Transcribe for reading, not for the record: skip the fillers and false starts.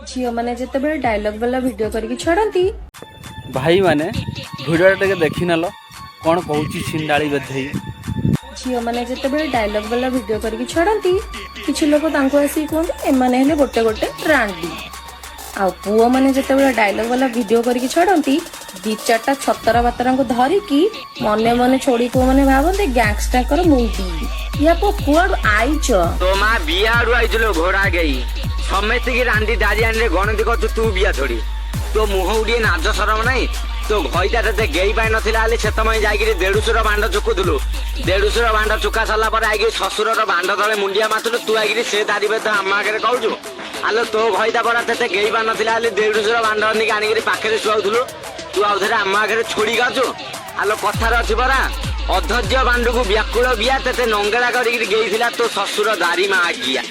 झील मैंने जिते डायलॉग वाला वीडियो करके छाड़ती भाई माने भिडियो टे देखी नल कौन कहूँ छिंडाली बेधई झील मैंने जिते डायलॉग वाला वीडियो करके छाड़ती किसी लोग आसिक कहते एमाने हेले गोटे गोटे रांडी आ पुओ मैंने जिते डायलॉग वाला वीडियो करके छाड़ती दी चार्टा छतरा बातरा को धरिकी मने मने छोड़ी पुओ मैंने भावते गैंगस्टर मुंडी या पो कुआड़ आईच तो माँ बियाड़ू आइलो घोड़ा गई समेत की रांदी दारियान गणति कर तू बिया छोड़ी तो मुह उड़े नाज सरम नाई तो घईटा ते गेई पाई नथिला आले से तमय जाई देड़ुसुर भांड चुकुदलु देड़ुसुर भांड चुका सारा पर आई शशुर भांड तले मुंडिया माथुलु तू आई से दारिबे तो आम आगे कहूँ आलो तो घईटा पड़ा ते गेई पा नथिला आले देड़ुसुर भांड आनिक आनिक पाखे शुआउलु तू आउ थे आम आगे छोड़ी गाचु आलो कथार अच्छी परा अधर्य बांडू को व्याकुल बिया ते नंगेड़ा कर तो ससुर दारी माँ आगिया